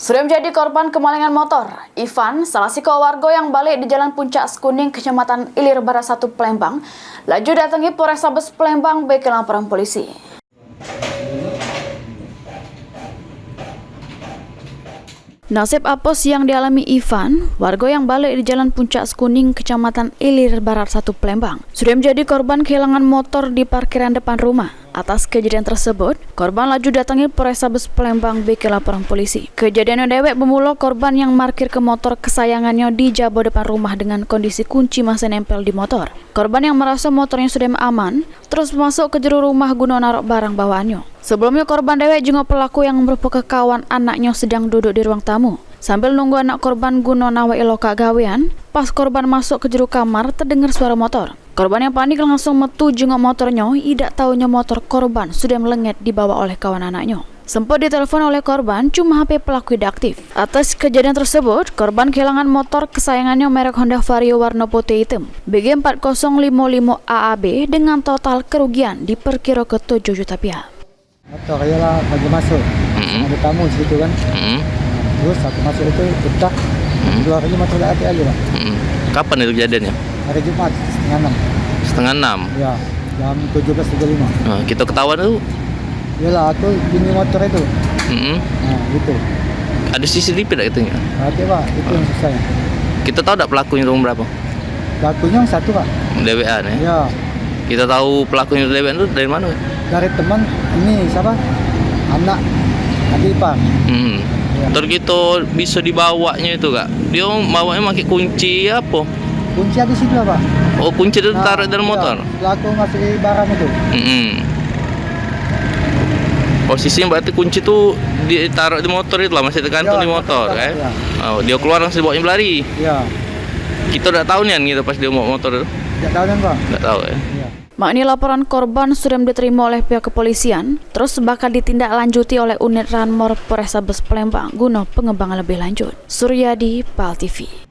Sudah menjadi korban kemalingan motor. Ivan, salah satu warga yang balik di Jalan Puncak Sekuning, Kecamatan Ilir Barat 1 Palembang, laju datangi Polrestabes Palembang bagi laporan polisi. Nasib apes yang dialami Ivan, warga yang balik di Jalan Puncak Sekuning, Kecamatan Ilir Barat 1 Palembang, sudah menjadi korban kehilangan motor di parkiran depan rumah. Atas kejadian tersebut, korban laju datangi Polrestabes Palembang bagi laporan polisi. Kejadian dewek bermula korban yang markir ke motor kesayangannya di jabo depan rumah dengan kondisi kunci masih nempel di motor. Korban yang merasa motornya sudah aman, terus masuk ke jero rumah guna naruh barang bawaannya. Sebelumnya korban dewek juga pelaku yang merupakan kawan anaknya sedang duduk di ruang tamu. Sambil nunggu anak korban guna nawa iloka gawean, pas korban masuk ke jero kamar terdengar suara motor. Korban yang panik langsung metu jengok motornya, tidak tahunya motor korban sudah melengket dibawa oleh kawan anaknya. Sempat ditelepon oleh korban, cuma HP pelaku tidak aktif. Atas kejadian tersebut, korban kehilangan motor kesayangannya merek Honda Vario warna putih hitam BG4055 AAB dengan total kerugian diperkirakan ke 7 juta rupiah. Motor ialah bagi masuk, ada tamu di situ kan. Terus aku masuk itu pecah, keluar aja motor dari hati aja Pak. Kapan itu kejadiannya? Hari Jumat, setengah 6. Ya, jam 17.35. Nah, kita ketahuan itu? Iyalah, aku bini motor itu. Nah, gitu. Ada CCTV tak katanya? Oke Pak, itu yang susah ya. Kita tahu tak pelakunya umur berapa? Pelakunya yang satu Pak. DWA ya? Ya, Kita tahu pelakunya DWA itu dari mana? dari teman ini siapa? Anak adik ipar. Ya. Motor kita bisa dibawanya itu kak? Dia bawanya pakai kunci apa? Kunci ada di situ lah Pak. Oh kunci itu taruh dalam iya, motor? Pelaku masuk di barang itu. Posisinya berarti kunci itu ditaruh di motor itu lah, masih tergantung di motor kan? Ya. Oh, dia keluar langsung dibawanya berlari. Ya. Kita udah tahu nih gitu pas dia mau motor itu? Tidak tahu kan Pak? Nggak tahu ya? Ya. Makni laporan korban sudah diterima oleh pihak kepolisian, terus bakal ditindaklanjuti oleh unit Ranmor Polrestabes Palembang guna pengembangan lebih lanjut. Suryadi, PAL TV.